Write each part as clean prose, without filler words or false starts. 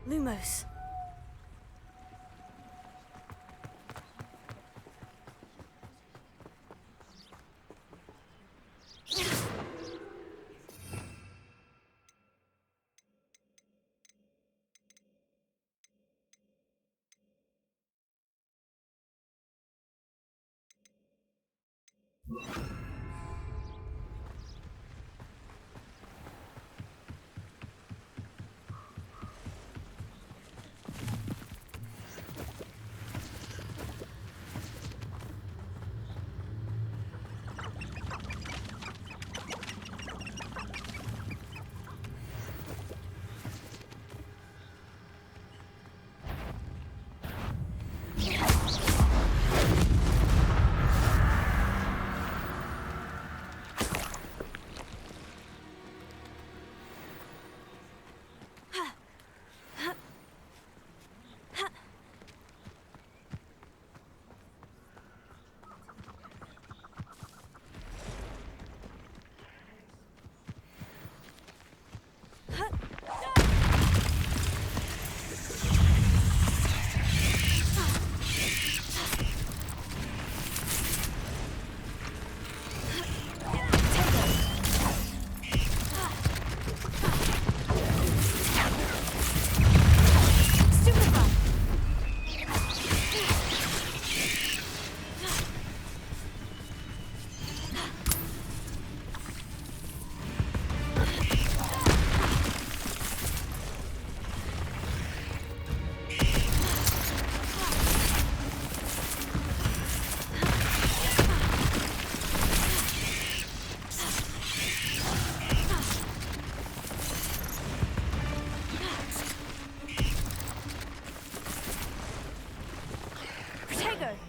Lumos.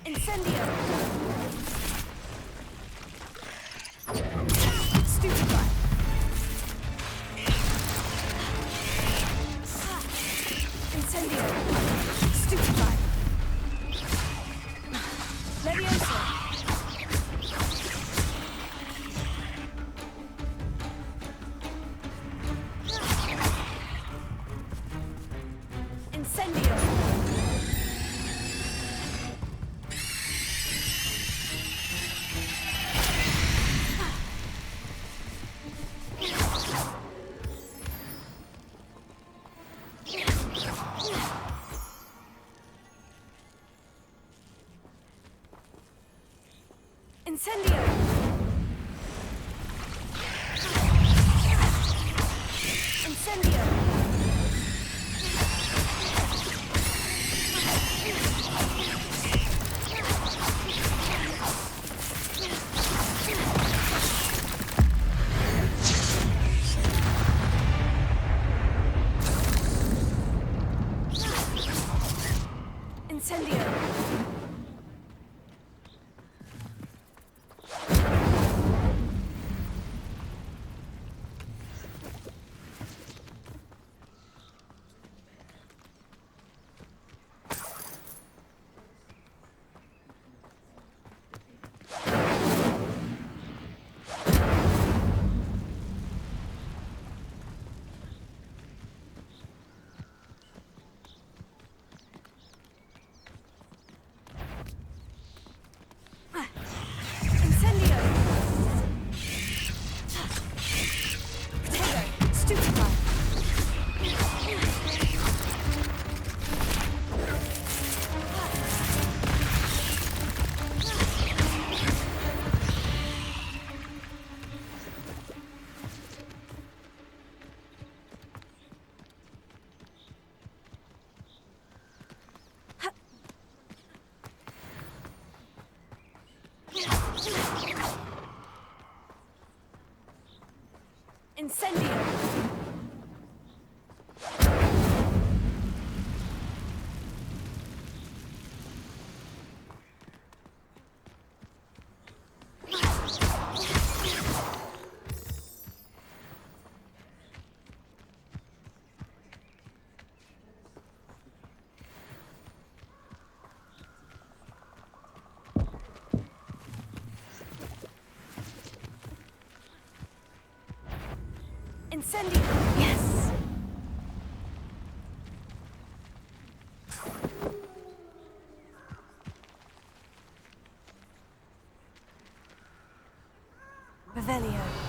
Incendio! Stupefy! Incendio! Stupefy! Levioso! Incendio! Incendio! Incendio! Incendio! Incendio! Incendio! Yes! Revelio.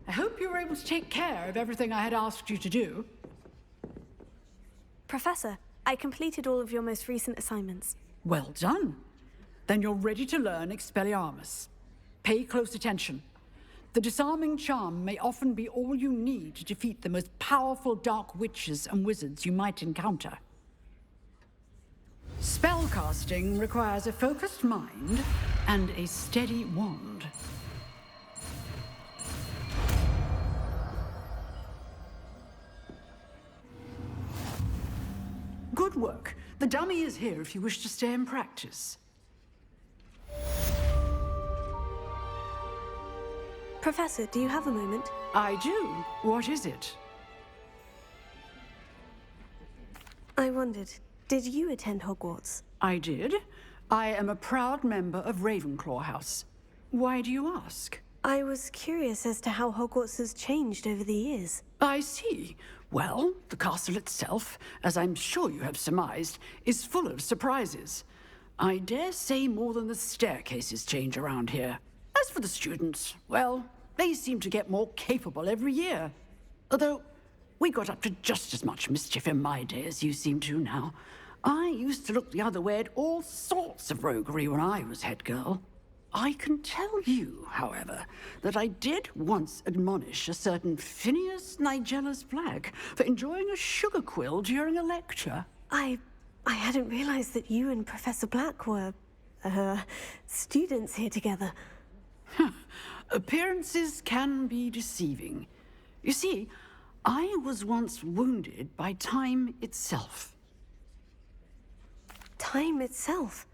I hope you were able to take care of everything I had asked you to do. Professor, I completed all of your most recent assignments. Well done. Then you're ready to learn Expelliarmus. Pay close attention. The disarming charm may often be all you need to defeat the most powerful dark witches and wizards you might encounter. Spellcasting requires a focused mind and a steady wand. Good work. The dummy is here if you wish to stay and practice. Professor, do you have a moment? I do. What is it? I wondered, did you attend Hogwarts? I did. I am a proud member of Ravenclaw House. Why do you ask? I was curious as to how Hogwarts has changed over the years. I see. Well, the castle itself, as I'm sure you have surmised, is full of surprises. I dare say more than the staircases change around here. As for the students, well, they seem to get more capable every year. Although, we got up to just as much mischief in my day as you seem to now. I used to look the other way at all sorts of roguery when I was head girl. I can tell you, however, that I did once admonish a certain Phineas Nigellus Black for enjoying a sugar quill during a lecture. I hadn't realized that you and Professor Black were, students here together. Appearances can be deceiving. You see, I was once wounded by time itself. Time itself?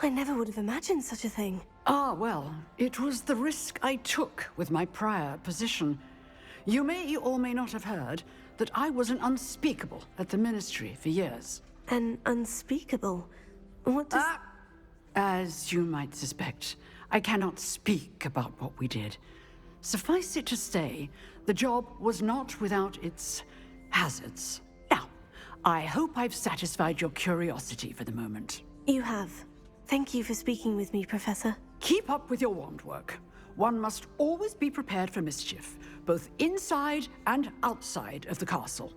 I never would have imagined such a thing. Ah, well, it was the risk I took with my prior position. You may or may not have heard that I was an unspeakable at the Ministry for years. An unspeakable? What does... As you might suspect, I cannot speak about what we did. Suffice it to say, the job was not without its hazards. Now, I hope I've satisfied your curiosity for the moment. You have. Thank you for speaking with me, Professor. Keep up with your wand work. One must always be prepared for mischief, both inside and outside of the castle.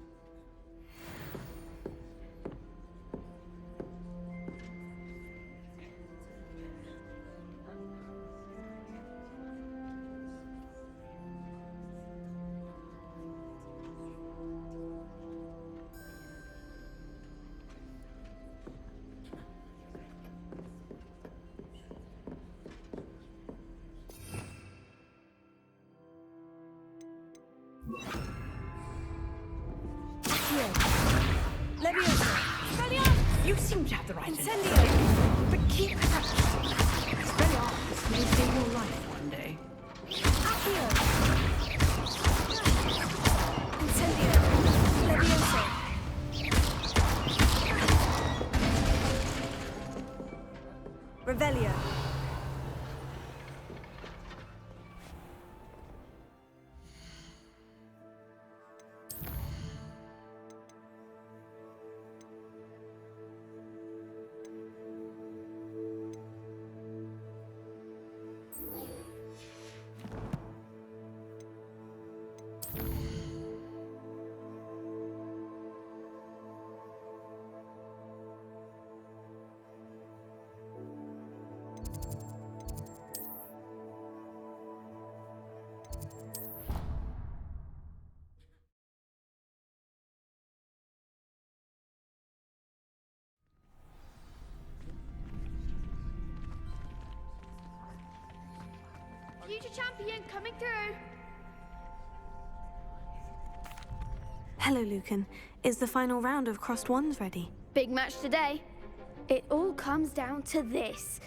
You seem to have the right Incendio! but keep practicing. Expelliarmus may save your life one day. Accio! Incendio! Levioso! Revelio! future champion coming through. Hello, Lucan. Is the final round of Crossed Wands ready? Big match today. It all comes down to this.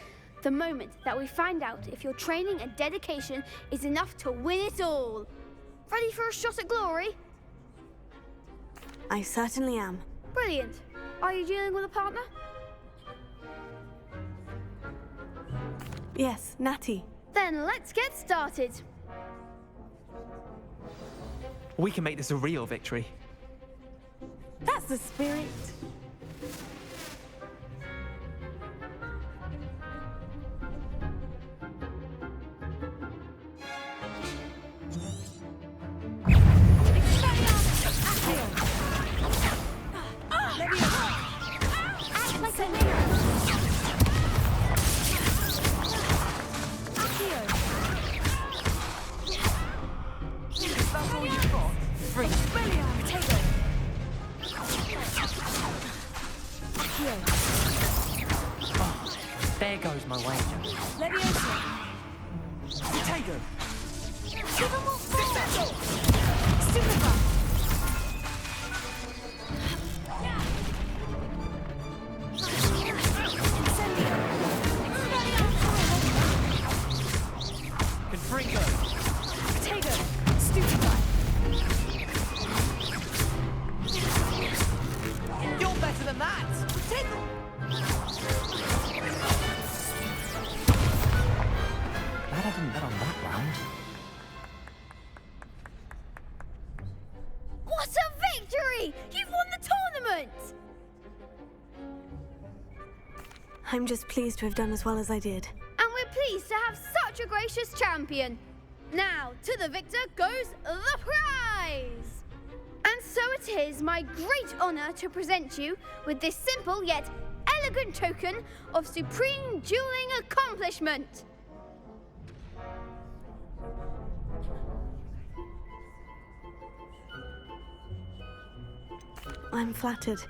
The moment that we find out if your training and dedication is enough to win it all. Ready for a shot at glory? I certainly am. Brilliant. Are you dealing with a partner? Yes, Natty. Then let's get started. We can make this a real victory. That's the spirit. There goes my wager. Potato! Confringo! Potato! Stupefy! You're better than that! Glad I didn't bet on that round. What a victory! You've won the tournament! I'm just pleased to have done as well as I did. And we're pleased to have such a gracious champion. Now, to the victor goes the prize! And so it is my great honour to present you with this simple yet elegant token of supreme dueling accomplishment. I'm flattered,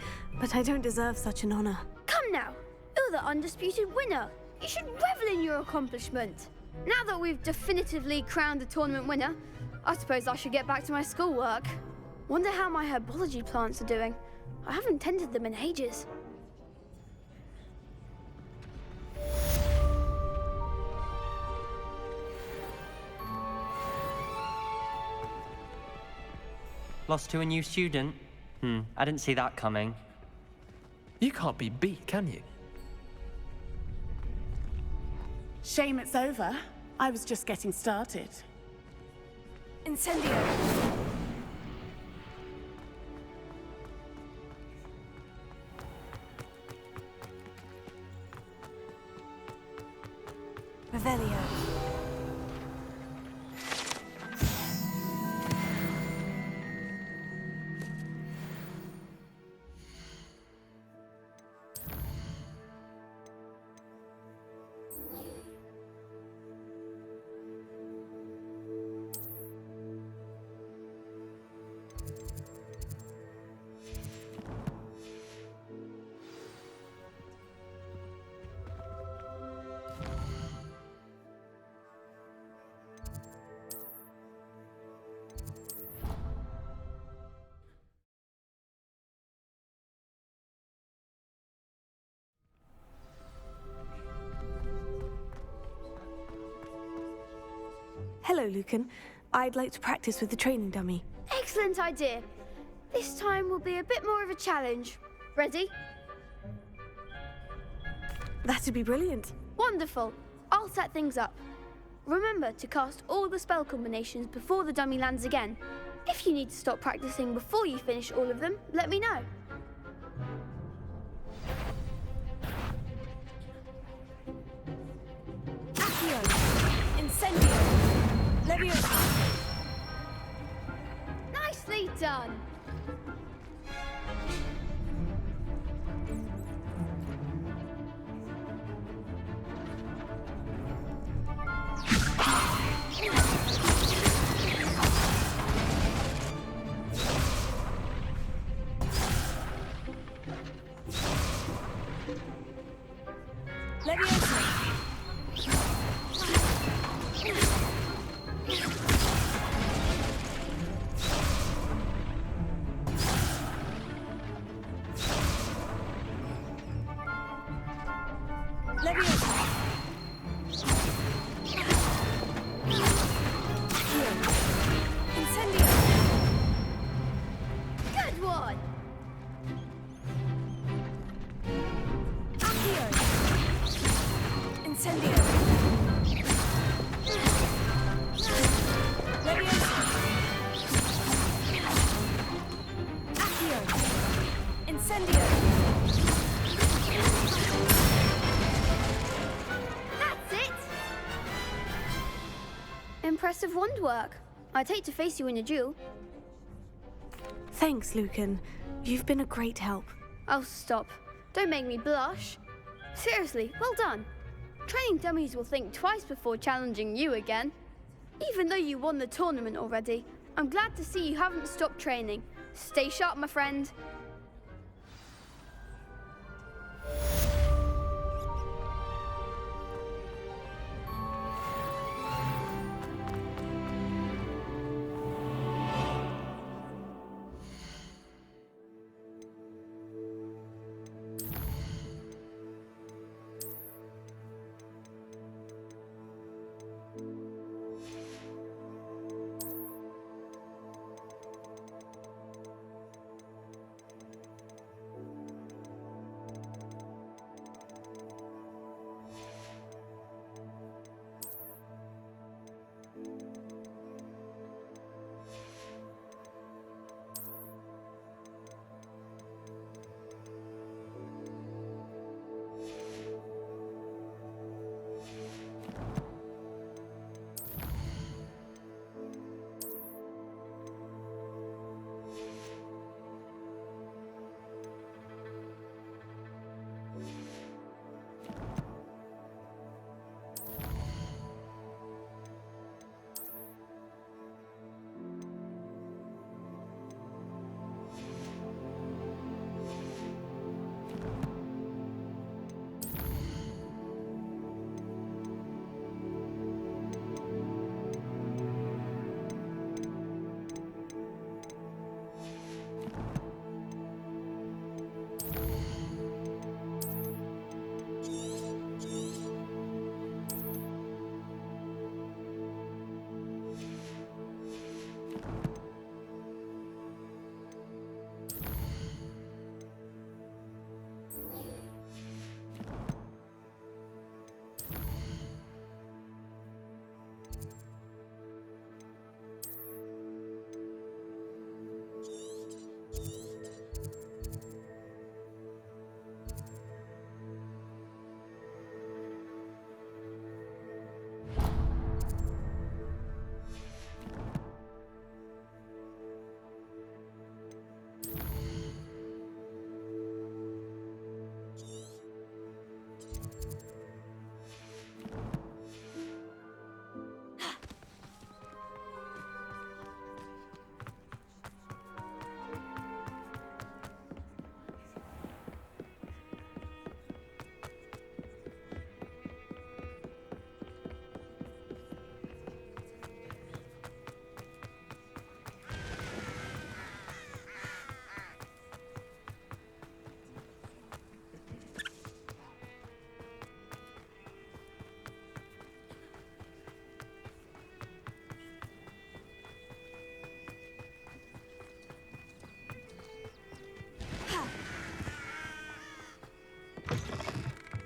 but I don't deserve such an honor. Come now, you're the undisputed winner. You should revel in your accomplishment. Now that we've definitively crowned the tournament winner, I suppose I should get back to my schoolwork. Wonder how my herbology plants are doing. I haven't tended them in ages. Lost to a new student? I didn't see that coming. You can't be beat, can you? Shame it's over. I was just getting started. Incendio! Revelio. Hello, Lucan. I'd like to practice with the training dummy. Excellent idea. This time will be a bit more of a challenge. Ready? That'd be brilliant. Wonderful. I'll set things up. Remember to cast all the spell combinations before the dummy lands again. If you need to stop practicing before you finish all of them, let me know. Accio! Incendio! Leviosa! Nicely done. Leviosa! Impressive wand work. I'd hate to face you in a duel. Thanks, Lucan. You've been a great help. Oh, stop. Don't make me blush. Seriously, well done. Training dummies will think twice before challenging you again. Even though you won the tournament already, I'm glad to see you haven't stopped training. Stay sharp, my friend.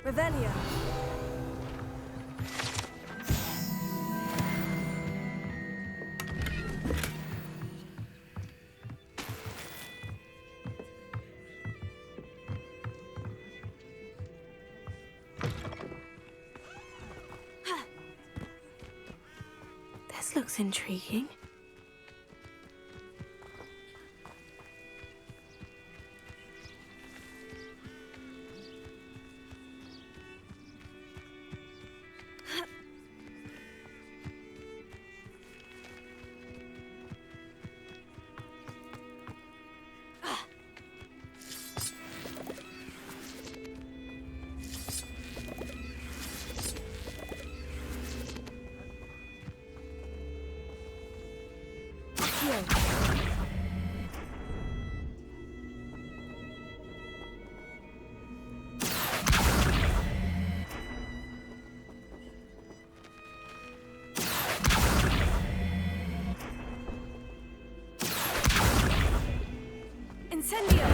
Revelio. This looks intriguing. Incendio!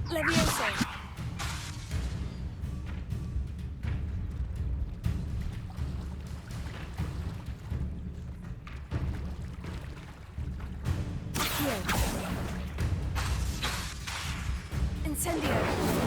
Levioso. Incendio.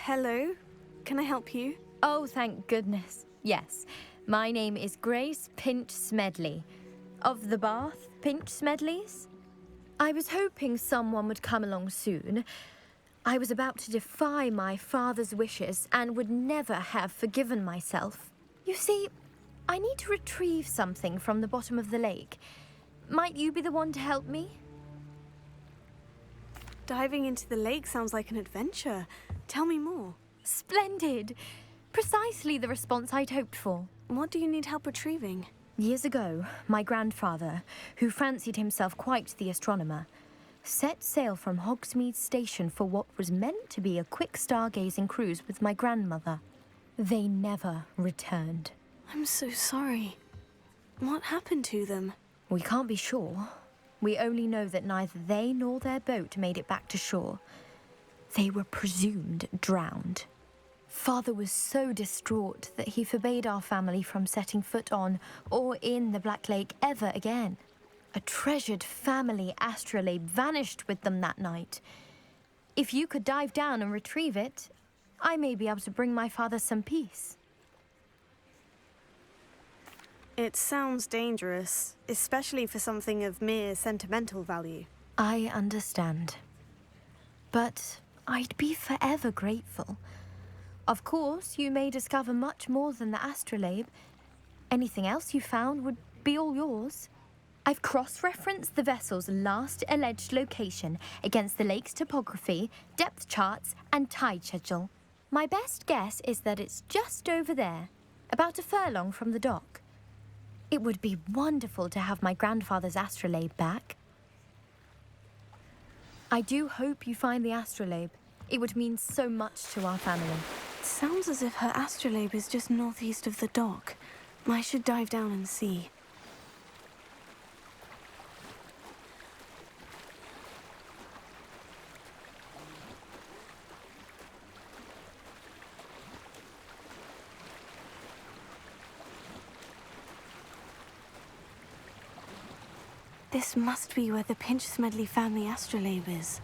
Hello, can I help you? Oh, thank goodness. Yes, my name is Grace Pinch Smedley, of the Bath Pinch Smedleys. I was hoping someone would come along soon. I was about to defy my father's wishes and would never have forgiven myself. You see, I need to retrieve something from the bottom of the lake. Might you be the one to help me? Diving into the lake sounds like an adventure. Tell me more. Splendid! Precisely the response I'd hoped for. What do you need help retrieving? Years ago, my grandfather, who fancied himself quite the astronomer, set sail from Hogsmeade Station for what was meant to be a quick stargazing cruise with my grandmother. They never returned. I'm so sorry. What happened to them? We can't be sure. We only know that neither they nor their boat made it back to shore. They were presumed drowned. Father was so distraught that he forbade our family from setting foot on or in the Black Lake ever again. A treasured family astrolabe vanished with them that night. If you could dive down and retrieve it, I may be able to bring my father some peace. It sounds dangerous, especially for something of mere sentimental value. I understand. But I'd be forever grateful. Of course, you may discover much more than the astrolabe. Anything else you found would be all yours. I've cross-referenced the vessel's last alleged location against the lake's topography, depth charts, and tide schedule. My best guess is that it's just over there, about a furlong from the dock. It would be wonderful to have my grandfather's astrolabe back. I do hope you find the astrolabe. It would mean so much to our family. It sounds as if her astrolabe is just northeast of the dock. I should dive down and see. This must be where the Pinch Smedley family astrolabe is.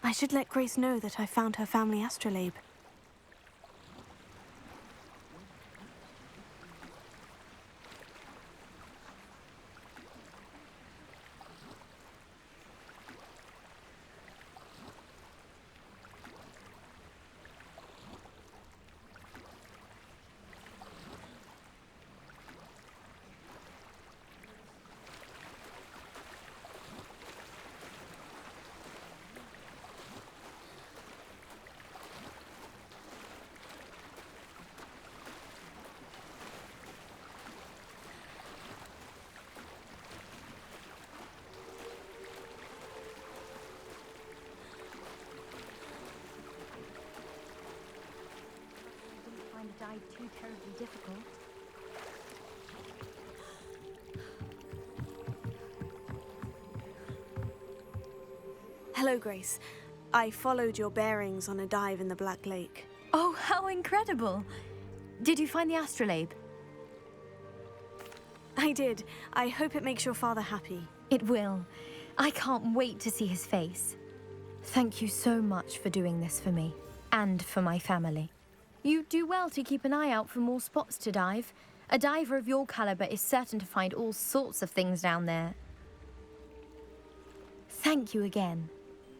I should let Grace know that I found her family astrolabe. dive too terribly difficult. Hello, Grace. I followed your bearings on a dive in the Black Lake. Oh, how incredible! Did you find the astrolabe? I did. I hope it makes your father happy. It will. I can't wait to see his face. Thank you so much for doing this for me, and for my family. You do well to keep an eye out for more spots to dive. A diver of your caliber is certain to find all sorts of things down there. Thank you again.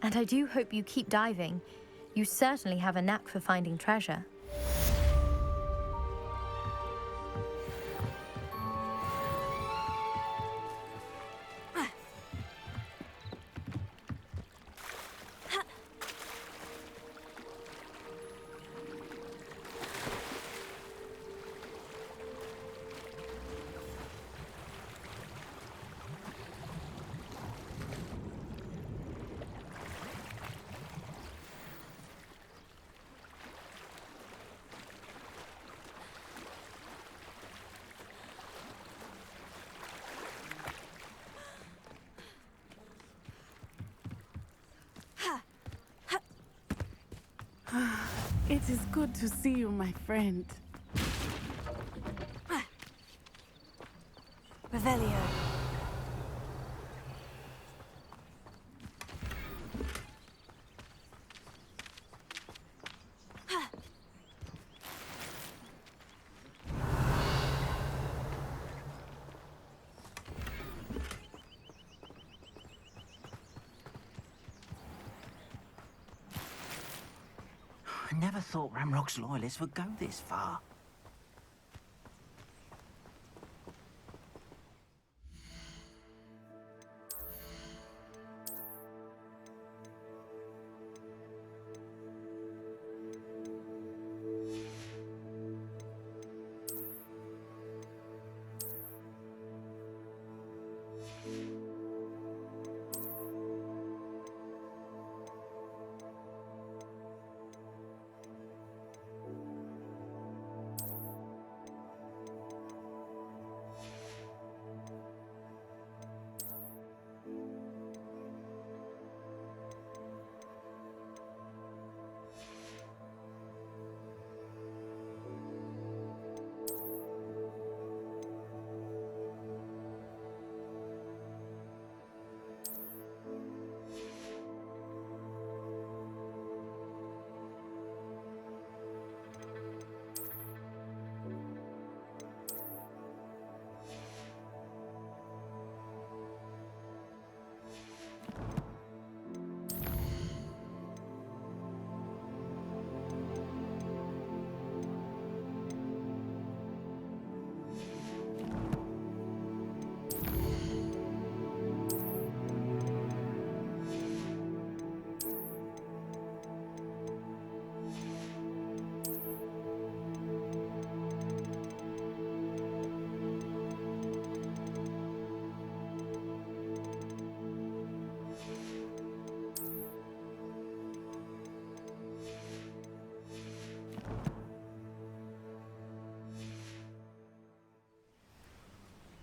And I do hope you keep diving. You certainly have a knack for finding treasure. It is good to see you, my friend. Revelio. I never thought Ramrock's loyalists would go this far.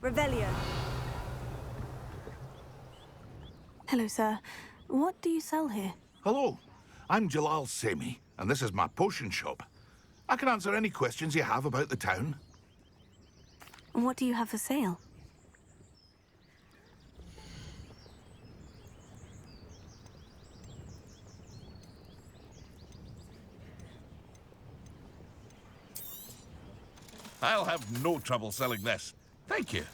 Revelio. Hello, sir. What do you sell here? Hello, I'm Jalal Semi, and this is my potion shop. I can answer any questions you have about the town. And what do you have for sale? I'll have no trouble selling this. Thank you.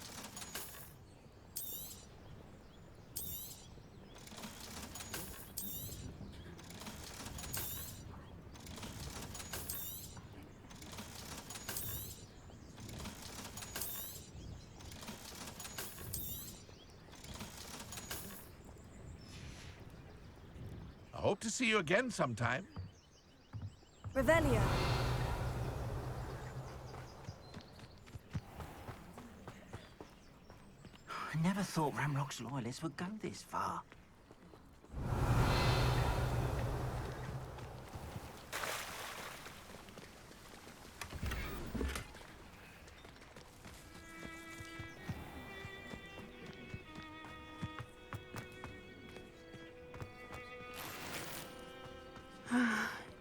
I hope to see you again sometime. Revelio. I never thought Ramrock's loyalists would go this far.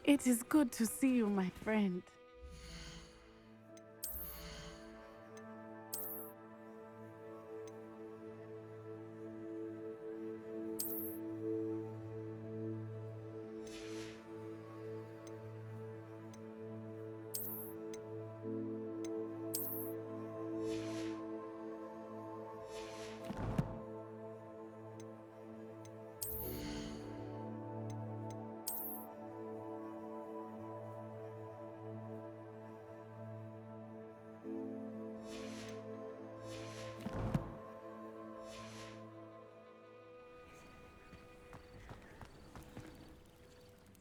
It is good to see you, my friend.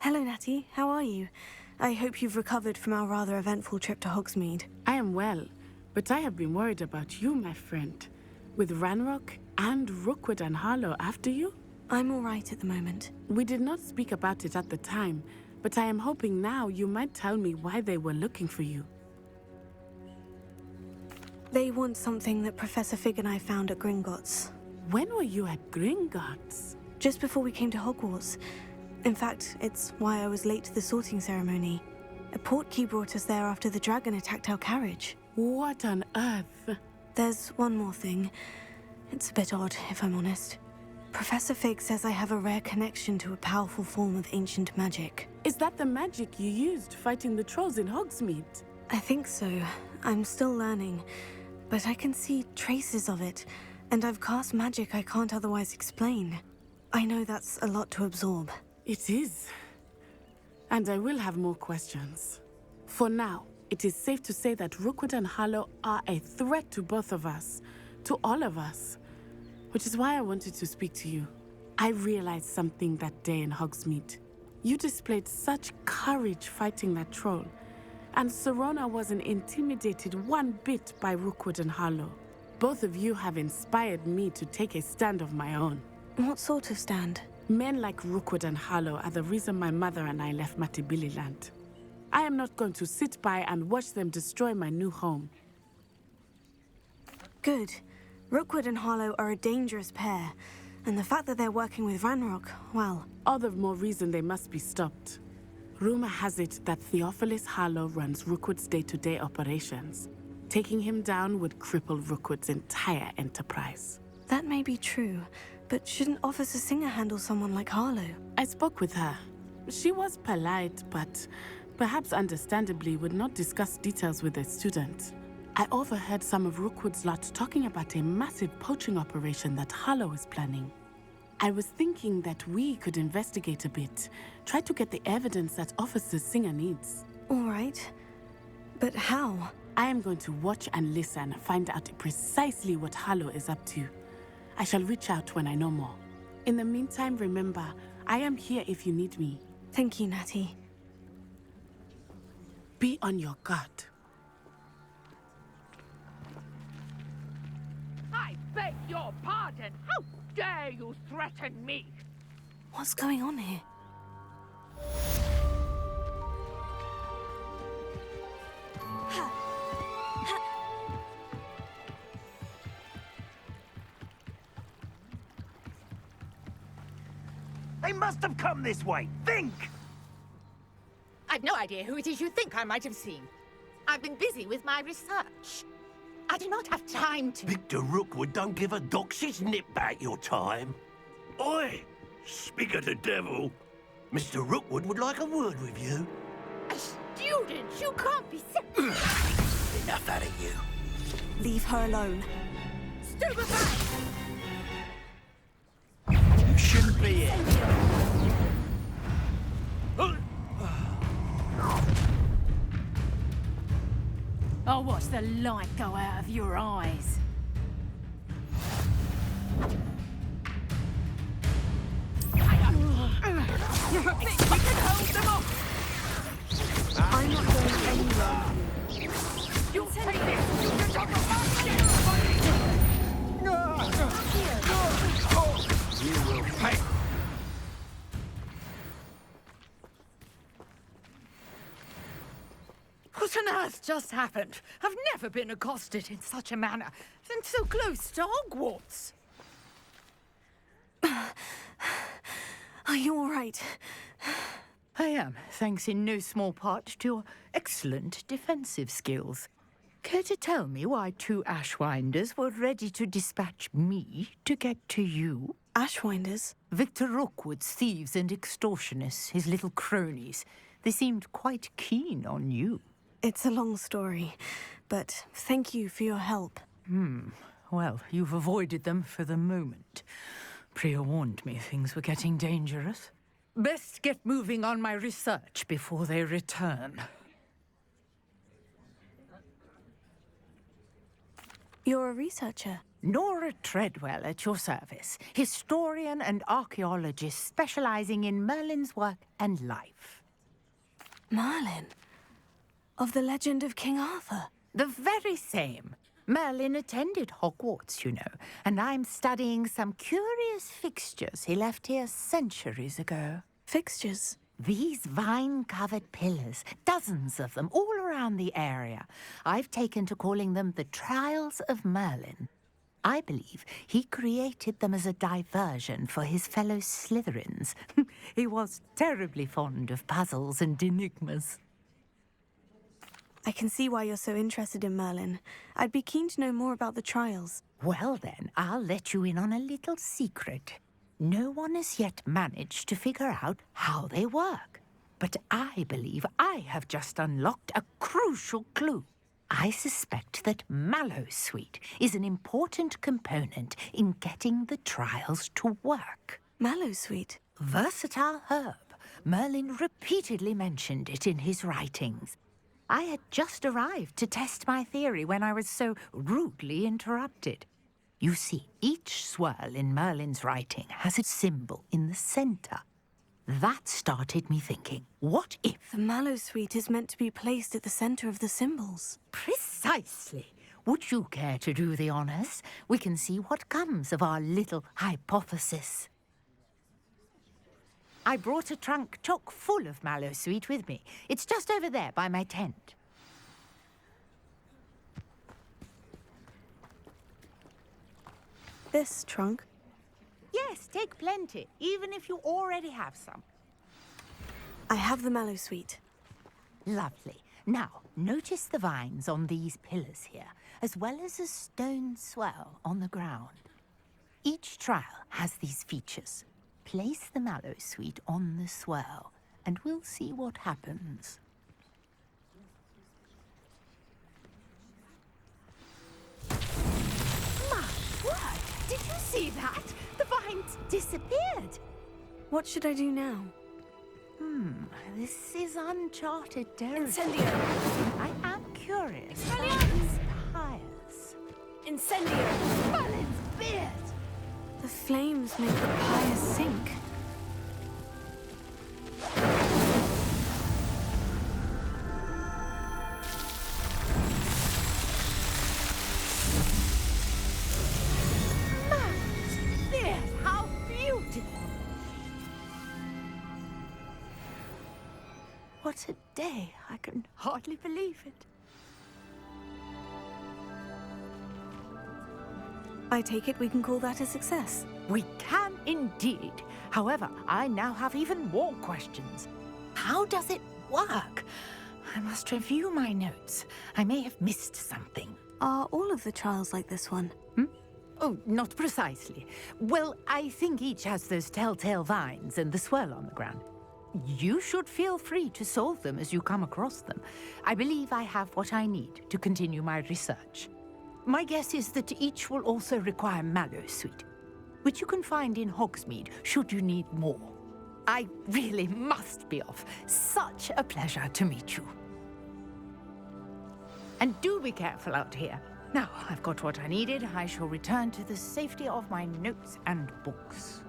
Hello, Natty. How are you? I hope you've recovered from our rather eventful trip to Hogsmeade. I am well, but I have been worried about you, my friend. With Ranrock and Rookwood and Harlow after you? I'm all right at the moment. We did not speak about it at the time, but I am hoping now you might tell me why they were looking for you. They want something that Professor Fig and I found at Gringotts. When were you at Gringotts? Just before we came to Hogwarts. In fact, it's why I was late to the sorting ceremony. A portkey brought us there after the dragon attacked our carriage. What on earth? There's one more thing. It's a bit odd, if I'm honest. Professor Fig says I have a rare connection to a powerful form of ancient magic. Is that the magic you used fighting the trolls in Hogsmeade? I think so. I'm still learning, but I can see traces of it, and I've cast magic I can't otherwise explain. I know that's a lot to absorb. It is. And I will have more questions. For now, it is safe to say that Rookwood and Harlow are a threat to both of us, to all of us. Which is why I wanted to speak to you. I realized something that day in Hogsmeade. You displayed such courage fighting that troll, and Serona wasn't intimidated one bit by Rookwood and Harlow. Both of you have inspired me to take a stand of my own. What sort of stand? Men like Rookwood and Harlow are the reason my mother and I left Matibili Land. I am not going to sit by and watch them destroy my new home. Good. Rookwood and Harlow are a dangerous pair, and the fact that they're working with Ranrock, well... All the more reason they must be stopped. Rumor has it that Theophilus Harlow runs Rookwood's day-to-day operations. Taking him down would cripple Rookwood's entire enterprise. That may be true, but shouldn't Officer Singer handle someone like Harlow? I spoke with her. She was polite, but perhaps understandably would not discuss details with a student. I overheard some of Rookwood's lot talking about a massive poaching operation that Harlow is planning. I was thinking that we could investigate a bit, try to get the evidence that Officer Singer needs. All right. But how? I am going to watch and listen, find out precisely what Harlow is up to. I shall reach out when I know more. In the meantime, remember, I am here if you need me. Thank you, Natty. Be on your guard. I beg your pardon. How dare you threaten me? What's going on here? They must have come this way. Think! I've no idea who it is you think I might have seen. I've been busy with my research. I do not have time to... Victor Rookwood don't give a doxy's nip back your time. Oi! Speak of the devil. Mr. Rookwood would like a word with you. A student? You can't be sick. Enough out of you. Leave her alone. Stupefy! You shouldn't be here. I'll watch the light go out of your eyes. We can hold them off! I'm not going anywhere. You'll take this! You can talk about You will pay. What on earth just happened? I've never been accosted in such a manner, and so close to Hogwarts. Are you all right? I am, thanks in no small part to your excellent defensive skills. Care to tell me why 2 Ashwinders were ready to dispatch me to get to you? Ashwinders? Victor Rookwood's thieves and extortionists, his little cronies. They seemed quite keen on you. It's a long story, but thank you for your help. Well, you've avoided them for the moment. Priya warned me things were getting dangerous. Best get moving on my research before they return. You're a researcher? Nora Treadwell at your service, historian and archaeologist specializing in Merlin's work and life. Merlin? Of the legend of King Arthur? The very same. Merlin attended Hogwarts, you know, and I'm studying some curious fixtures he left here centuries ago. Fixtures? These vine-covered pillars, dozens of them, all around the area. I've taken to calling them the Trials of Merlin. I believe he created them as a diversion for his fellow Slytherins. He was terribly fond of puzzles and enigmas. I can see why you're so interested in Merlin. I'd be keen to know more about the trials. Well then, I'll let you in on a little secret. No one has yet managed to figure out how they work. But I believe I have just unlocked a crucial clue. I suspect that Mallowsweet is an important component in getting the trials to work. Mallowsweet? Versatile herb. Merlin repeatedly mentioned it in his writings. I had just arrived to test my theory when I was so rudely interrupted. You see, each swirl in Merlin's writing has a symbol in the center. That started me thinking, what if... The Mallowsweet is meant to be placed at the center of the symbols. Precisely. Would you care to do the honors? We can see what comes of our little hypothesis. I brought a trunk chock full of Mallowsweet with me. It's just over there by my tent. This trunk? Yes, take plenty, even if you already have some. I have the Mallowsweet. Lovely. Now, notice the vines on these pillars here, as well as a stone swell on the ground. Each trial has these features. Place the Mallowsweet on the swell, and we'll see what happens. My word! Did you see that? The vines disappeared. What should I do now? This is uncharted territory. Incendio! I am curious. Expelliarmus! Pious. Incendio! Merlin's beard! The flames make the pyre sink. Merlin's beard! How beautiful! What a day. I can hardly believe it. I take it we can call that a success. We can indeed. However, I now have even more questions. How does it work? I must review my notes. I may have missed something. Are all of the trials like this one? Oh, not precisely. Well, I think each has those telltale vines and the swirl on the ground. You should feel free to solve them as you come across them. I believe I have what I need to continue my research. My guess is that each will also require Mallowsweet, which you can find in Hogsmeade should you need more. I really must be off. Such a pleasure to meet you. And do be careful out here. Now I've got what I needed, I shall return to the safety of my notes and books.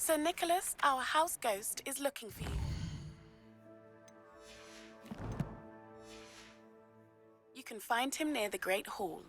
Sir Nicholas, our house ghost, is looking for you. You can find him near the Great Hall.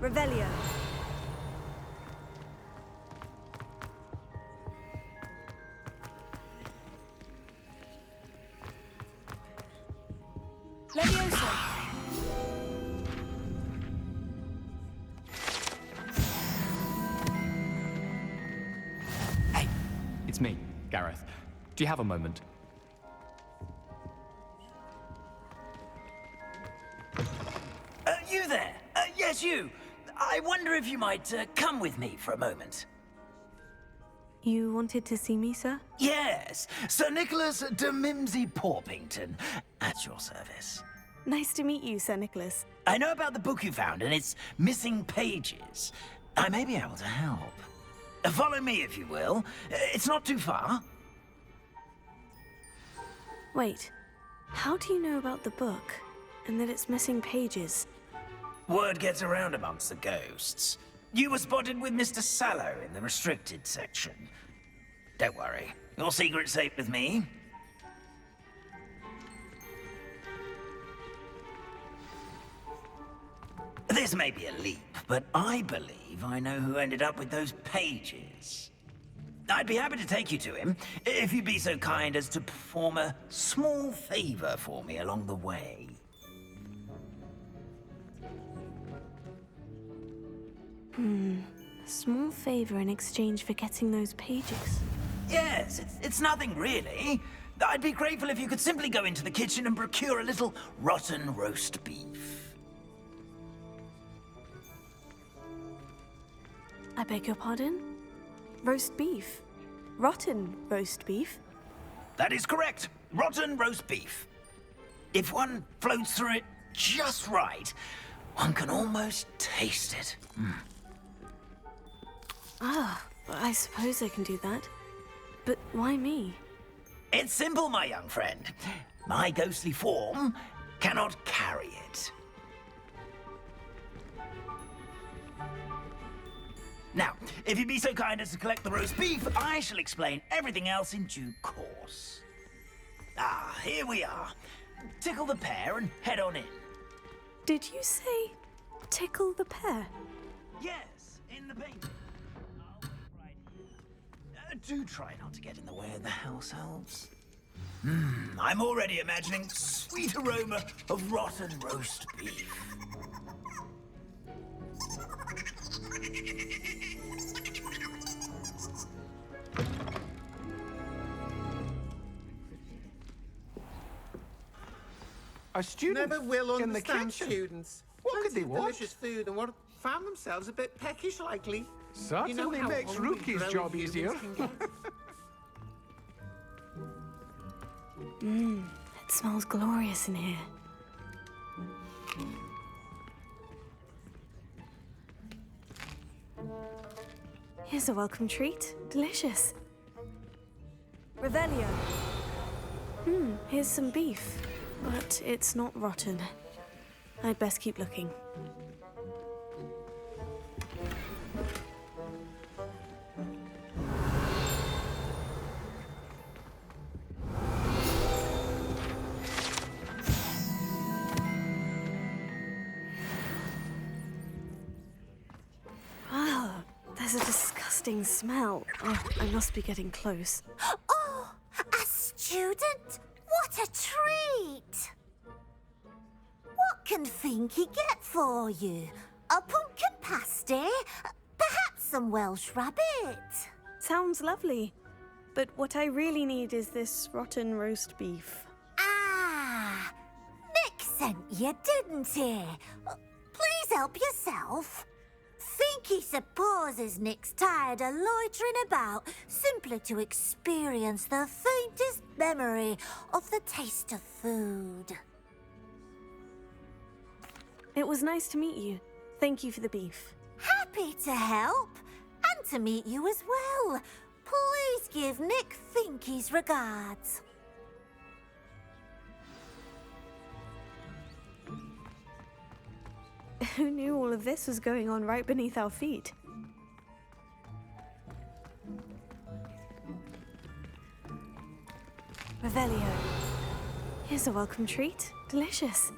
Revelio. Leviosa. Hey, it's me, Gareth. Do you have a moment? You there? Yes, you. I wonder if you might come with me for a moment. You wanted to see me, sir? Yes, Sir Nicholas de Mimsy Porpington, at your service. Nice to meet you, Sir Nicholas. I know about the book you found and its missing pages. I may be able to help. Follow me, if you will. It's not too far. Wait, how do you know about the book and that it's missing pages? Word gets around amongst the ghosts. You were spotted with Mr. Sallow in the restricted section. Don't worry, your secret's safe with me. This may be a leap, but I believe I know who ended up with those pages. I'd be happy to take you to him, if you'd be so kind as to perform a small favor for me along the way. A small favor in exchange for getting those pages. Yes, it's nothing really. I'd be grateful if you could simply go into the kitchen and procure a little rotten roast beef. I beg your pardon? Roast beef? Rotten roast beef? That is correct. Rotten roast beef. If one floats through it just right, one can almost taste it. Ah, I suppose I can do that. But why me? It's simple, my young friend. My ghostly form cannot carry it. Now, if you'd be so kind as to collect the roast beef, I shall explain everything else in due course. Ah, here we are. Tickle the pear and head on in. Did you say tickle the pear? Yes, in the painting. I'll wait right here. Do try not to get in the way of the house elves. I'm already imagining sweet aroma of rotten roast beef. A student Never will in the understand kitchen. students. What could Plenty they of want? delicious food and what found themselves a bit peckish likely. Certainly you know how makes hungry Rookie's grown job humans easier. can get. It smells glorious in here. Here's a welcome treat. Delicious. Revelio. Here's some beef, but it's not rotten. I'd best keep looking. Ah, there's a disgusting smell. Oh, I must be getting close. Oh, a student? What a treat! What can Finky get for you? A pumpkin pasty? Perhaps some Welsh rabbit? Sounds lovely. But what I really need is this rotten roast beef. Ah, Nick sent you, didn't he? Please help yourself. Finky supposes Nick's tired of loitering about simply to experience the faintest memory of the taste of food. It was nice to meet you. Thank you for the beef. Happy to help, and to meet you as well. Please give Nick Finky's regards. Who knew all of this was going on right beneath our feet? Revelio. Here's a welcome treat. Delicious.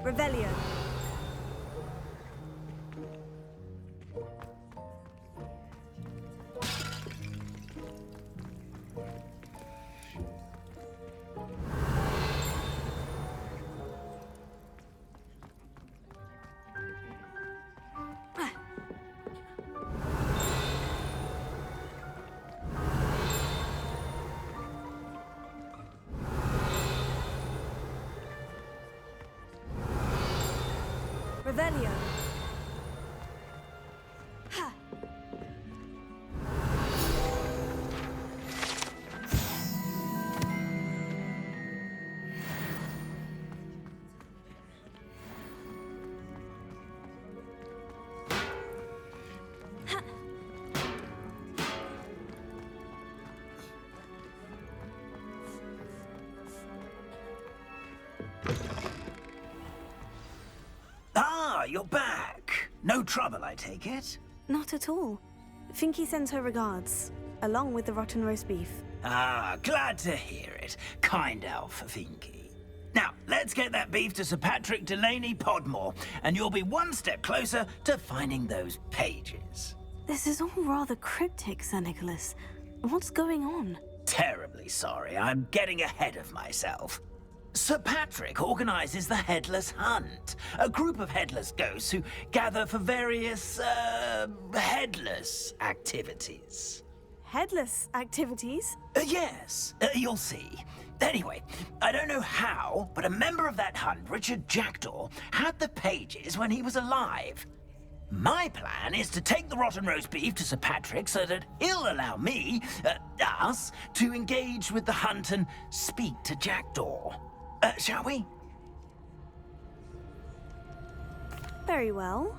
Revelio. Revelio. Ha. Ha. Ah, you're back. No trouble, I take it? Not at all. Finky sends her regards, along with the rotten roast beef. Ah, glad to hear it. Kind elf, Finky. Now, let's get that beef to Sir Patrick Delaney Podmore, and you'll be one step closer to finding those pages. This is all rather cryptic, Sir Nicholas. What's going on? Terribly sorry, I'm getting ahead of myself. Sir Patrick organizes the Headless Hunt, a group of headless ghosts who gather for various, headless activities. Headless activities? Yes, you'll see. Anyway, I don't know how, but a member of that hunt, Richard Jackdaw, had the pages when he was alive. My plan is to take the rotten roast beef to Sir Patrick so that he'll allow me, us, to engage with the hunt and speak to Jackdaw. Shall we? Very well.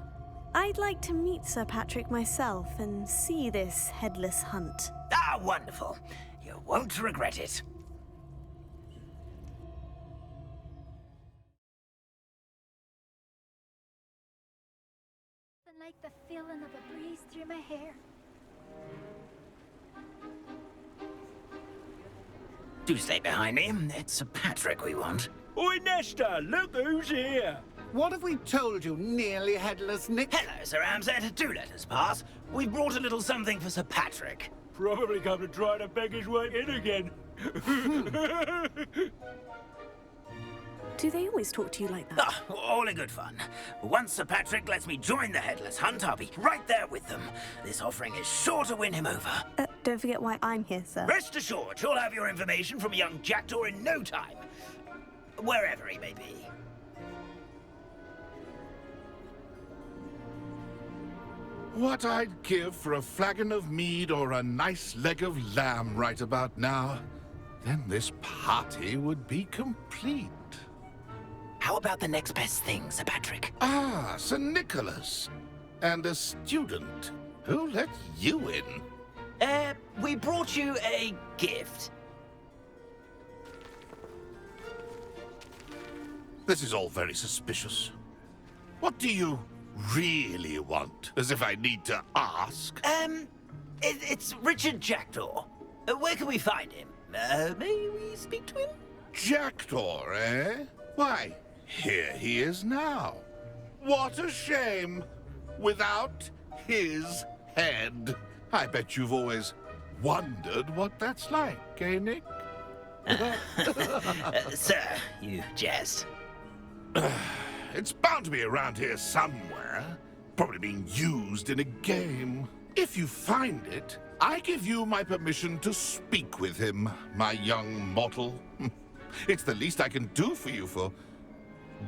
I'd like to meet Sir Patrick myself and see this headless hunt. Ah, wonderful. You won't regret it. Like the feeling of a breeze through my hair. Do stay behind me. It's Sir Patrick we want. Oi, Nesta, look who's here. What have we told you, nearly headless Nick? Hello, Sir Ramsed. Do let us pass. We've brought a little something for Sir Patrick. Probably come to try to beg his way in again. Do they always talk to you like that? Ah, all in good fun. Once Sir Patrick lets me join the Headless Hunt, I'll be right there with them. This offering is sure to win him over. Don't forget why I'm here, sir. Rest assured, you'll have your information from a young jackdaw in no time. Wherever he may be. What I'd give for a flagon of mead or a nice leg of lamb right about now. Then this party would be complete. How about the next best thing, Sir Patrick? Ah, Sir Nicholas. And a student. Who let you in? We brought you a gift. This is all very suspicious. What do you really want? As if I need to ask. It's Richard Jackdaw. Where can we find him? May we speak to him? Jackdaw, eh? Why, here he is now. What a shame. Without his head. I bet you've always wondered what that's like, eh, Nick? Sir, you jest. It's bound to be around here somewhere. Probably being used in a game. If you find it, I give you my permission to speak with him, my young mortal. It's the least I can do for you for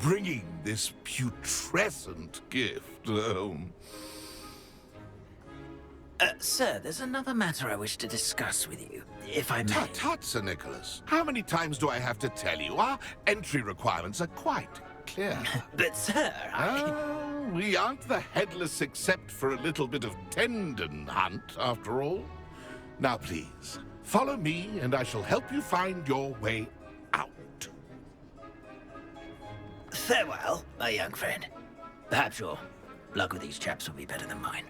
bringing this putrescent gift home. Sir, there's another matter I wish to discuss with you, if I may. Tut, tut, Sir Nicholas. How many times do I have to tell you? Our entry requirements are quite clear. But, sir, we aren't the Headless except for a little bit of tendon hunt, after all. Now, please, follow me, and I shall help you find your way out. Farewell, my young friend. Perhaps your luck with these chaps will be better than mine.